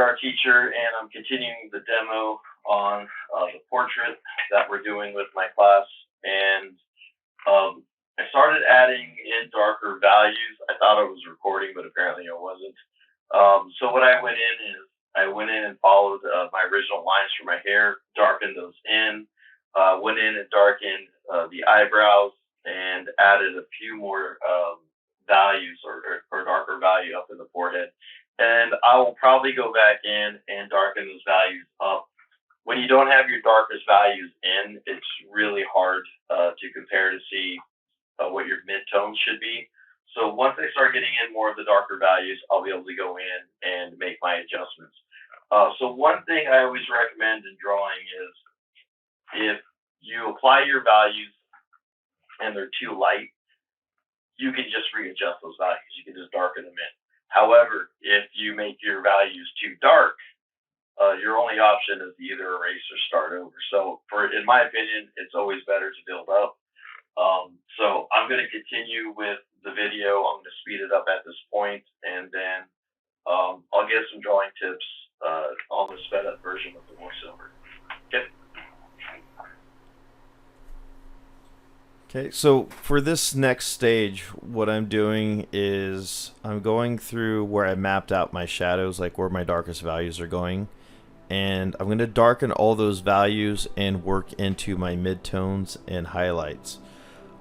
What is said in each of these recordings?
art teacher, and I'm continuing the demo on the portrait that we're doing with my class. And I started adding in darker values. I thought I was recording, but apparently I wasn't. So what I went in is I went in and followed my original lines for my hair, darkened those in, went in and darkened the eyebrows, and added a few more values or darker value up in the forehead. And I will probably go back in and darken those values up. When you don't have your darkest values in, it's really hard to compare to see what your midtones should be. So once I start getting in more of the darker values, I'll be able to go in and make my adjustments. So one thing I always recommend in drawing is if you apply your values and they're too light, you can just readjust those values. You can just darken them in. However, if you make your values too dark, your only option is to either erase or start over. So in my opinion, it's always better to build up. So I'm going to continue with the video. I'm going to speed it up at this point, and then I'll give some drawing tips on the sped up version of the voiceover. Okay. Okay, so for this next stage, what I'm doing is I'm going through where I mapped out my shadows, like where my darkest values are going. And I'm going to darken all those values and work into my midtones and highlights.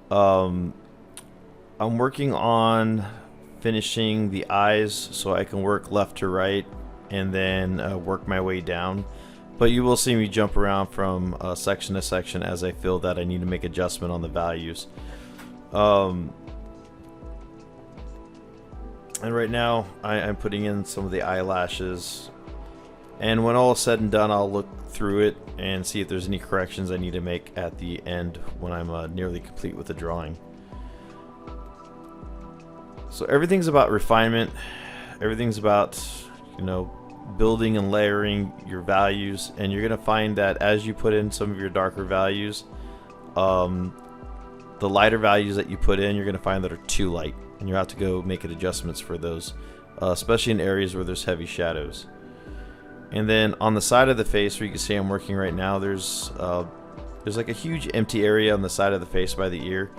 I'm working on finishing the eyes so I can work left to right and then work my way down. But you will see me jump around from section to section as I feel that I need to make adjustment on the values. And right now I'm putting in some of the eyelashes. And when all is said and done, I'll look through it and see if there's any corrections I need to make at the end when I'm nearly complete with the drawing. So everything's about refinement. Everything's about, building and layering your values, and you're going to find that as you put in some of your darker values, the lighter values that you put in, you're going to find that are too light, and you have to go make adjustments for those, especially in areas where there's heavy shadows. And then on the side of the face, where you can see I'm working right now, there's like a huge empty area on the side of the face by the ear.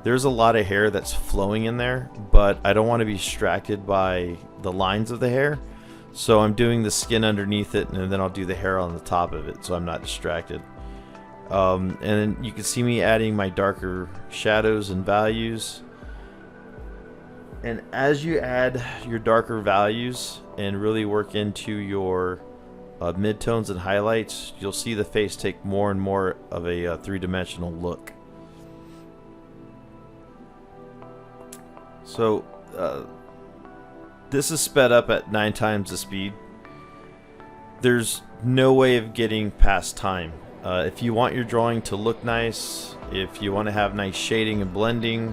There's a lot of hair that's flowing in there, but I don't want to be distracted by the lines of the hair. So I'm doing the skin underneath it, and then I'll do the hair on the top of it so I'm not distracted. And then you can see me adding my darker shadows and values. And as you add your darker values and really work into your midtones and highlights, you'll see the face take more and more of a three-dimensional look. So this is sped up at 9 times the speed. There's no way of getting past time. If you want your drawing to look nice, if you want to have nice shading and blending,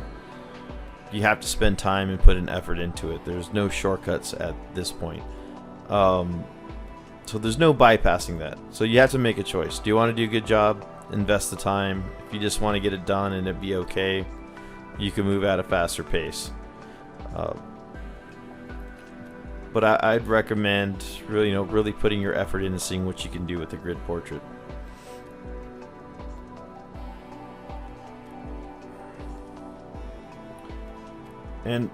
you have to spend time and put an effort into it. There's no shortcuts at this point. So there's no bypassing that. So you have to make a choice. Do you want to do a good job? Invest the time. If you just want to get it done and it be okay, you can move at a faster pace. But I'd recommend really putting your effort into seeing what you can do with the grid portrait. And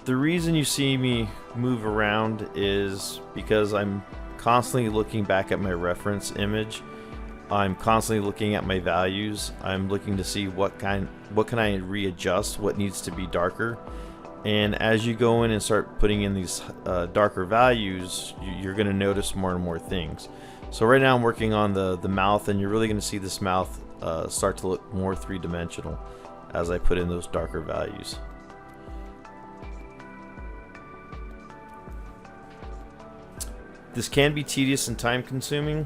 the reason you see me move around is because I'm constantly looking back at my reference image. I'm constantly looking at my values. I'm looking to see what can I readjust, what needs to be darker. And as you go in and start putting in these darker values, you're going to notice more and more things. So right now I'm working on the mouth, and you're really going to see this mouth start to look more three-dimensional as I put in those darker values. This can be tedious and time-consuming.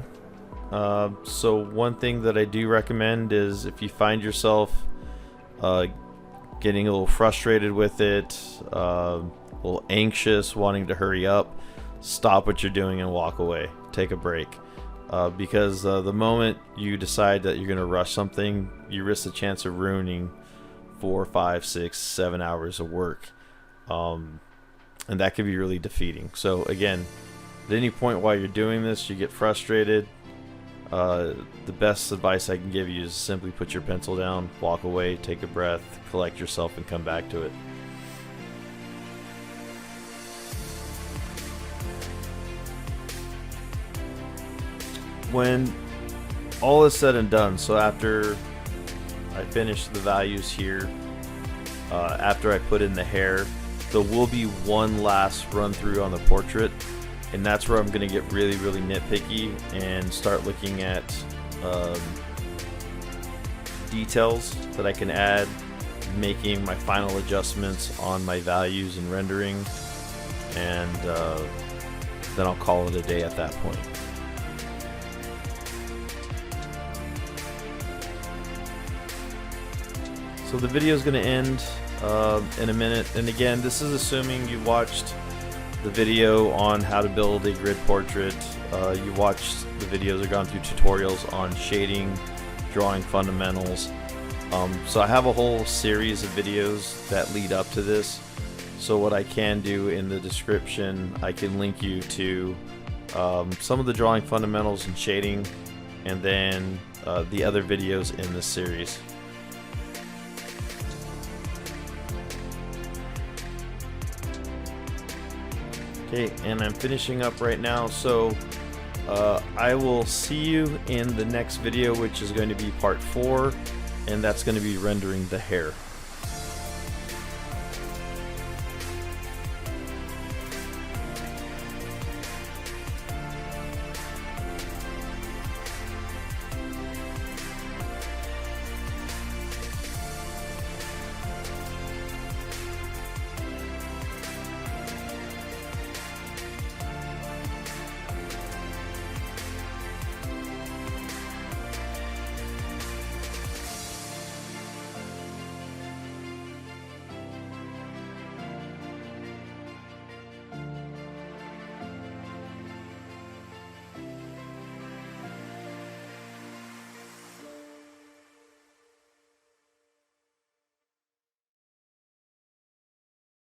So one thing that I do recommend is if you find yourself getting a little frustrated with it, a little anxious, wanting to hurry up, stop what you're doing and walk away. Take a break. Because the moment you decide that you're going to rush something, you risk the chance of ruining 4, 5, 6, 7 hours of work. And that can be really defeating. So again, At any point while you're doing this, you get frustrated, the best advice I can give you is simply put your pencil down, walk away, take a breath, collect yourself, and come back to it. When all is said and done, so after I finish the values here, after I put in the hair, there will be one last run through on the portrait, and that's where I'm going to get really nitpicky and start looking at details that I can add, making my final adjustments on my values and rendering, and then I'll call it a day at that point. So the video is going to end in a minute, and again, this is assuming you watched the video on how to build a grid portrait, you watched the videos or gone through tutorials on shading, drawing fundamentals. So I have a whole series of videos that lead up to this, so what I can do in the description, I can link you to some of the drawing fundamentals and shading, and then the other videos in this series. Okay, and I'm finishing up right now, so I will see you in the next video, which is going to be part 4, and that's going to be rendering the hair.